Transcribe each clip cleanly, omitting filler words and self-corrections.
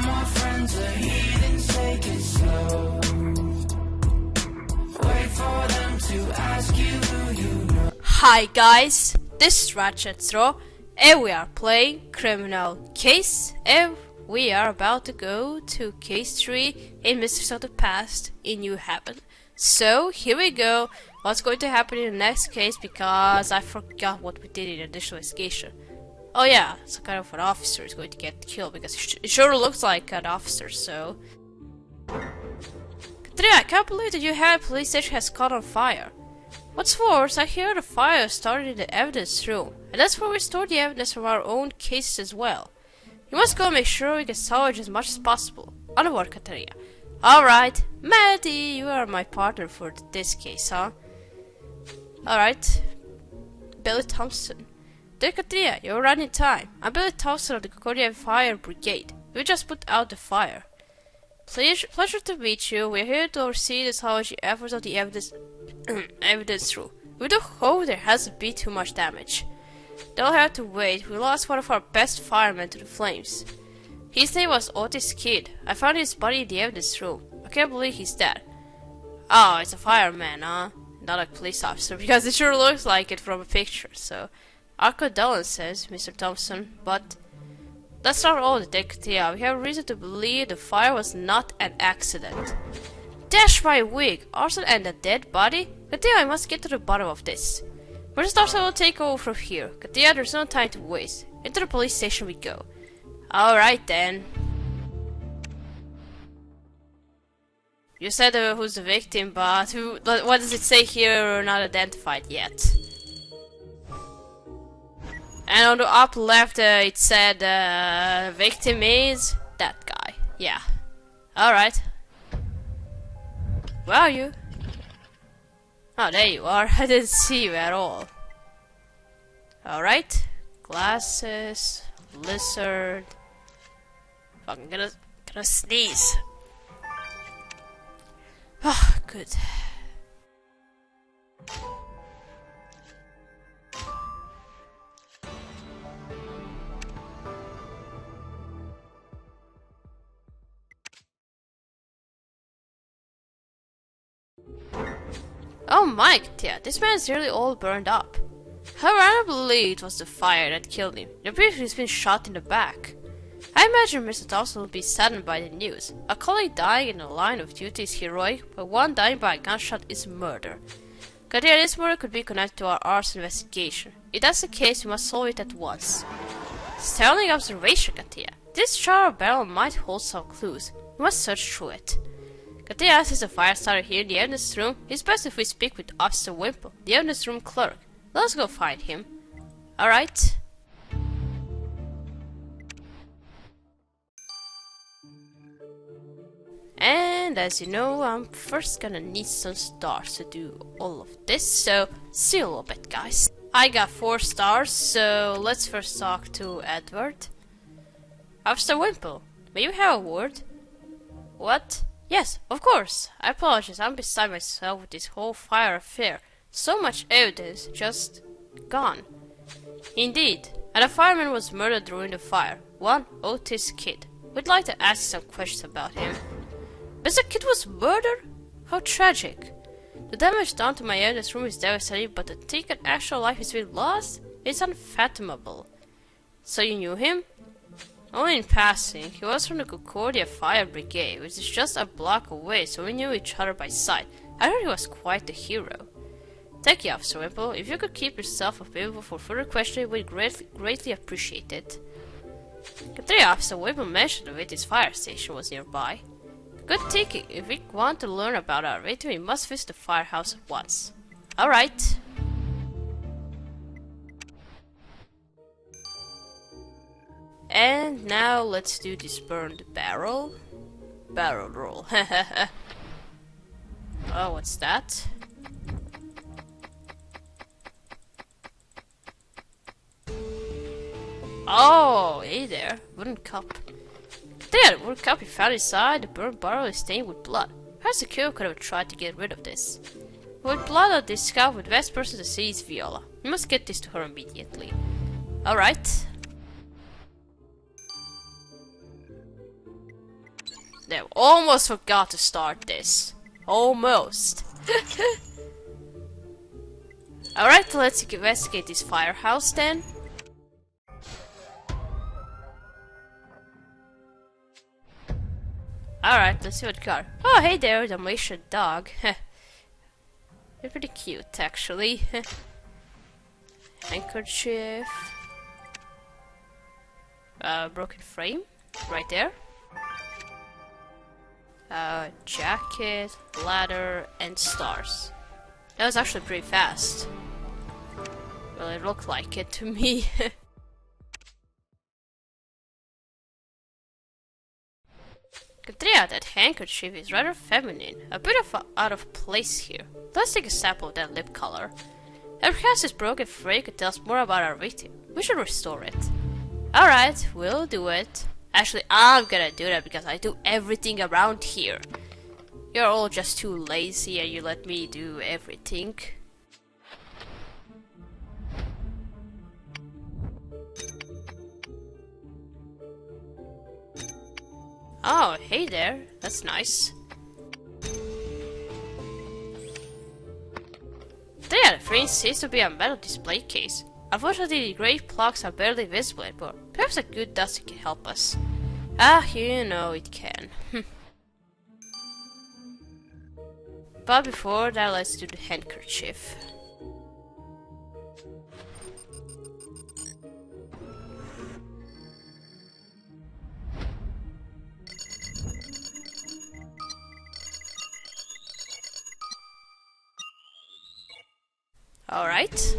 my friends are heathens, take it slow. Wait for them to ask you who you know. Hi guys, this is Ratchet Throw, and we are playing Criminal Case, and we are about to go to Case 3 in Mysteries of the Past in New Haven. So here we go. What's going to happen in the next case, because I forgot what we did in the initial investigation. Oh yeah, some kind of an officer is going to get killed, because it sure looks like an officer, so... Katrina, I can't believe that your police station has caught on fire. What's worse, I hear the fire started in the evidence room, and that's where we store the evidence from our own cases as well. You must go and make sure we can salvage as much as possible. Onward, Katrina. Alright, Maddie, you are my partner for this case, huh? Alright. Billy Thompson. Dear Katrina, you're running time. I'm Billy Thompson of the Concordia Fire Brigade. We just put out the fire. Pleasure to meet you. We're here to oversee the salvaging efforts of the evidence room. We do hope there hasn't been too much damage. They'll have to wait. We lost one of our best firemen to the flames. His name was Otis Kidd. I found his body in the evidence room. I can't believe he's dead. Oh, it's a fireman, huh? Not a police officer, because it sure looks like it from a picture, so... Our condolences, Mr. Thompson, but... That's not all, Detective. We have reason to believe the fire was not an accident. Dash my wig! Arson and a dead body? Katia, I must get to the bottom of this. Mr. Thompson will take over from here. Katia, there's no time to waste. Into the police station we go. Alright then. You said who's the victim, but what does it say here? Not identified yet. And on the up left it said victim is that guy. Yeah. Alright. Where are you? Oh, there you are. I didn't see you at all. Alright. Glasses. Lizard. Fucking gonna sneeze. Ah, good. Oh my, Katia, this man is nearly all burned up. However, I don't believe it was the fire that killed him. It appears he's been shot in the back. I imagine Mr. Thompson will be saddened by the news. A colleague dying in the line of duty is heroic, but one dying by a gunshot is murder. Katia, this murder could be connected to our arson investigation. If that's the case, we must solve it at once. Sterling observation, Katia. This jar or barrel might hold some clues. We must search through it. Katia, since the fire started here in the evidence room, it's best if we speak with Officer Wimple, the evidence room clerk. Let's go find him. Alright. And as you know, I'm first gonna need some stars to do all of this, so see you a little bit, guys. I got 4 stars, so let's first talk to Edward. Officer Wimple, may you have a word? What? Yes, of course. I apologize, I'm beside myself with this whole fire affair. So much evidence just gone. Indeed, and a fireman was murdered during the fire. One Otis Kidd. We'd like to ask some questions about him. Mr. Kidd was murdered? How tragic. The damage done to my evidence room is devastating, but to think an actual life has been lost is unfathomable. So you knew him? Only in passing. He was from the Concordia Fire Brigade, which is just a block away, so we knew each other by sight. I heard he was quite a hero. Thank you, Officer Wimple. If you could keep yourself available for further questioning, we'd greatly appreciate it. Katrina, Officer Wimple mentioned the Witty's fire station was nearby. Good thinking. If we want to learn about our victim, we must visit the firehouse at once. Alright. And now let's do this burned barrel. Barrel roll. Oh, what's that? Oh, hey there. Wooden cup. There, the wooden cup you found inside the burned barrel is stained with blood. Perhaps the killer could have tried to get rid of this. With blood on this cup, the best person to see is Viola. We must get this to her immediately. Alright. They almost forgot to start this. Almost. Alright, let's investigate this firehouse then. Alright, let's see what we got. Oh, hey there, the Dalmatian dog. You're pretty cute, actually. Handkerchief. Broken frame. Right there. Jacket, ladder, and stars. That was actually pretty fast. Well, it looked like it to me. Katria, that handkerchief is rather feminine, a bit out of place here. Let's take a sample of that lip color. And perhaps this broken frame could tell us more about our victim. We should restore it. Alright, we'll do it. Actually, I'm gonna do that because I do everything around here. You're all just too lazy and you let me do everything. Oh, hey there. That's nice. There, the frame seems to be a metal display case. Unfortunately, the gray plugs are barely visible, but perhaps a good dusting can help us. Ah, you know it can. But before that, let's do the handkerchief. Alright.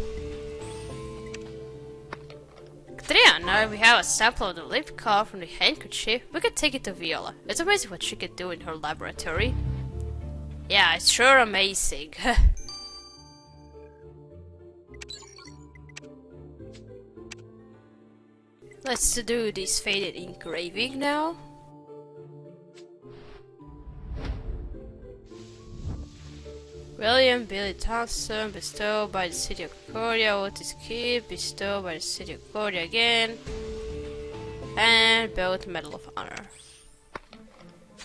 Now we have a sample of the lip color from the handkerchief, we can take it to Viola. It's amazing what she can do in her laboratory. Yeah, it's sure amazing. Let's do this faded engraving now. William Billy Thompson, bestowed by the City of Concordia. Otis Kid, bestowed by the City of Concordia again. And both Medal of Honor.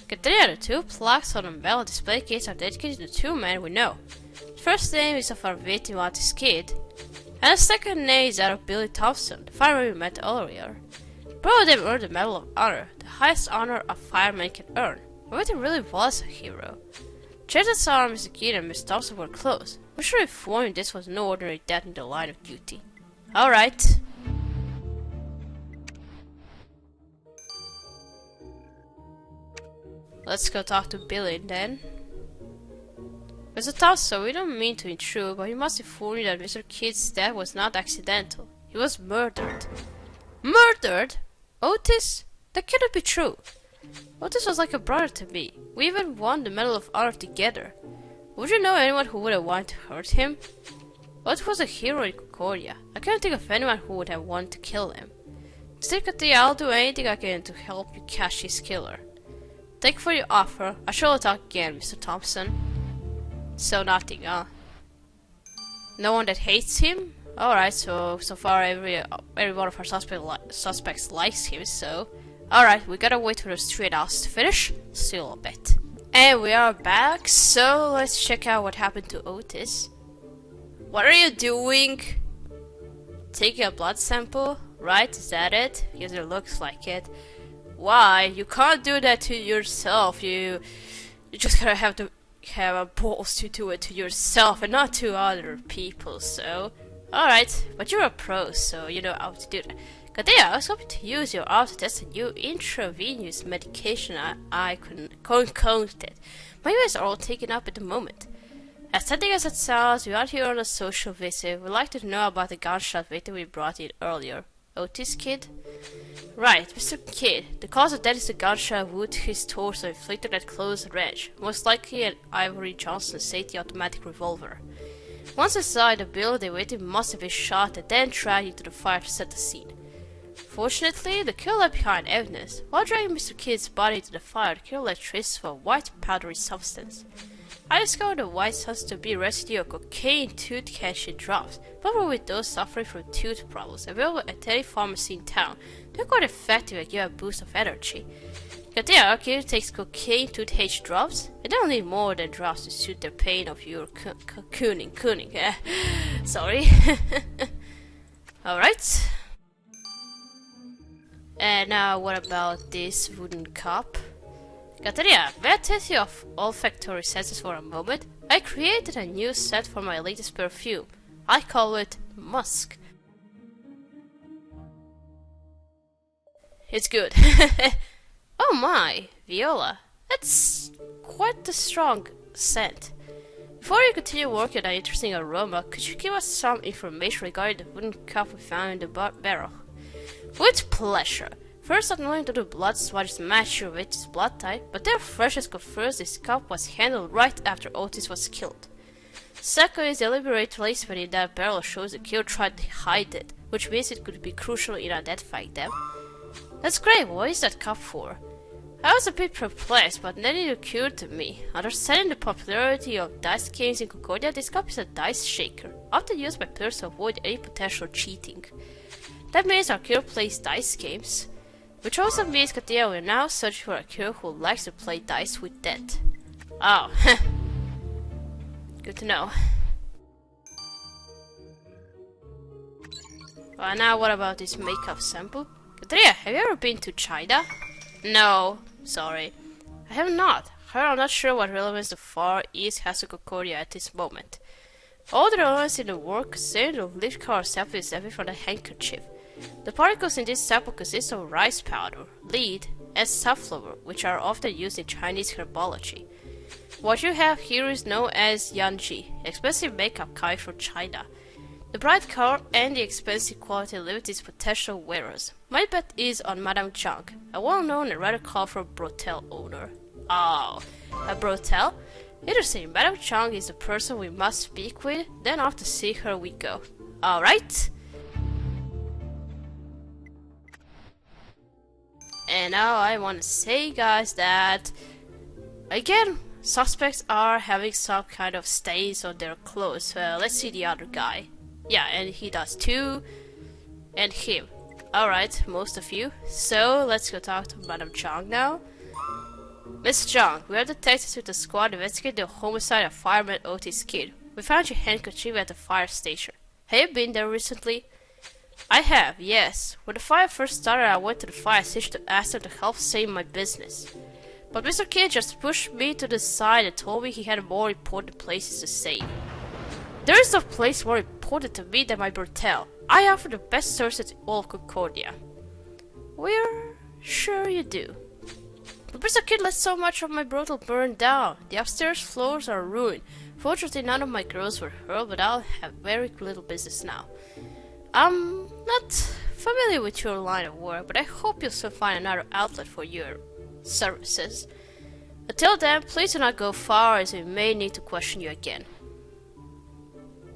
Consider the two plaques on the medal display case are dedicated to two men we know. The first name is of our victim Otis Kid, and the second name is that of Billy Thompson, the fireman we met earlier. Both of them earned the Medal of Honor, the highest honor a fireman can earn. Our victim really was a hero. Chances are Mr. Kid and Miss Thompson were close. We should inform him this was no ordinary death in the line of duty. Alright. Let's go talk to Billy then. Mr. Thompson, we don't mean to intrude, but we must inform you that Mr. Kid's death was not accidental. He was murdered. Murdered? Otis? That cannot be true. Otis was like a brother to me. We even won the Medal of Honor together. Would you know anyone who would have wanted to hurt him? Otis was a hero in Concordia. I can't think of anyone who would have wanted to kill him. Secretly, I'll do anything I can to help you catch his killer. Thank you for your offer. I shall talk again, Mr. Thompson. So nothing, huh? No one that hates him? Alright, so far every one of our suspects likes him, so... Alright, we gotta wait for the street house to finish. Still a bit. And we are back, so let's check out what happened to Otis. What are you doing? Taking a blood sample? Right, is that it? Because it looks like it. Why? You can't do that to yourself. You just gotta have a balls to do it to yourself and not to other people, so... Alright, but you're a pro, so you know how to do that. Gadea, I was hoping to use your arm to test a new intravenous medication I concocted. My ears are all taken up at the moment. As tempting as it sounds, we are here on a social visit. We'd like to know about the gunshot victim we brought in earlier. Otis Kid? Right, Mr. Kid. The cause of death is a gunshot wound to his torso inflicted at close range, most likely an Ivory Johnson safety automatic revolver. Once inside the building, the victim must have been shot and then dragged into the fire to set the scene. Fortunately, the killer left behind evidence. While dragging Mr. Kid's body into the fire, the killer left traces of a white powdery substance. I discovered the white substance to be residue of cocaine tooth candy drops, popular with those suffering from tooth problems, available at any pharmacy in town. They're quite effective and give a boost of energy. Katia Akira takes cocaine toothpaste drops, and they don't need more than drops to soothe the pain of your cooning. Sorry. Alright. And now what about this wooden cup? Katerina, may I test your olfactory senses for a moment? I created a new scent for my latest perfume. I call it Musk. It's good. Oh my, Viola. That's quite a strong scent. Before you continue working on an interesting aroma, could you give us some information regarding the wooden cup we found in the barrel? With pleasure. First, I'm going to do blood swatches match your victim's blood type, but their freshness confirms this cup was handled right after Otis was killed. Second is deliberate placement in that barrel shows the killer tried to hide it, which means it could be crucial in identifying them. That's great, what is that cup for? I was a bit perplexed, but then it occurred to me. Understanding the popularity of dice games in Concordia, this cup is a dice shaker, often used by players to avoid any potential cheating. That means our killer plays dice games, which also means Katia will now search for a killer who likes to play dice with death. Oh, good to know. Well, now what about this makeup sample? Katia, have you ever been to China? No, sorry. I have not. However, I'm not sure what relevance the Far East has to Concordia at this moment. All the relevance in the work concerning the lip color sample is everything from the handkerchief. The particles in this sample consist of rice powder, lead, and safflower, which are often used in Chinese herbology. What you have here is known as Yanji, expensive makeup coming from China. The bright color and the expensive quality limit its potential wearers. My bet is on Madame Chang, a well-known and rather colorful brothel owner. Oh, a brothel? Interesting, Madame Chang is the person we must speak with, then off to see her we go. Alright? And now I want to say, guys, that again, suspects are having some kind of stains on their clothes. Let's see the other guy. Yeah, and he does too. And him. Alright, most of you. So, let's go talk to Madame Chang now. Miss Chang, we are detectives with the squad investigating the homicide of Fireman Otis Kid. We found your handkerchief at the fire station. Have you been there recently? I have, yes. When the fire first started, I went to the fire station to ask them to help save my business. But Mr. Kidd just pushed me to the side and told me he had more important places to save. There is no place more important to me than my brothel. I offer the best service in all of Concordia. We're sure you do. But Mr. Kidd let so much of my brothel burn down. The upstairs floors are ruined. Fortunately, none of my girls were hurt, but I'll have very little business now. I'm not familiar with your line of work, but I hope you'll soon find another outlet for your services. Until then, please do not go far, as we may need to question you again.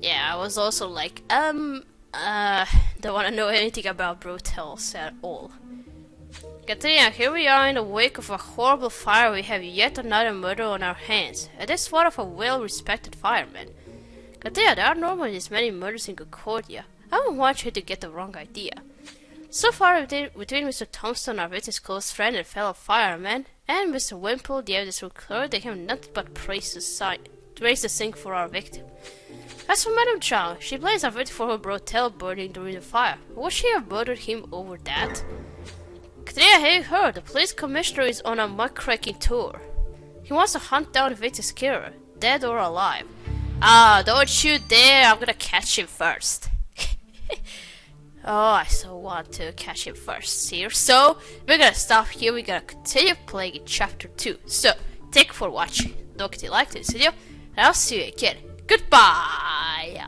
Yeah, I was also like, don't want to know anything about brutals at all. Katrina, here we are in the wake of a horrible fire. We have yet another murder on our hands, and this one of a well-respected fireman. Katrina, there are normally this many murders in Concordia. I don't want you to get the wrong idea. So far, between Mr. Thompson, our witness close friend and fellow fireman, and Mr. Wimple, the evidence recorded, they have nothing but praise to sing for our victim. As for Madame Chang, she blames our victim for her brothel burning during the fire. Would she have murdered him over that? Katrina, have you heard? The police commissioner is on a muckraking tour. He wants to hunt down the victim's killer, dead or alive. Ah, don't you dare! I'm gonna catch him first. Oh, I so want to catch him first here. So, we're gonna stop here. We're gonna continue playing in chapter 2. So, thank you for watching. Don't forget to like this video, and I'll see you again. Goodbye!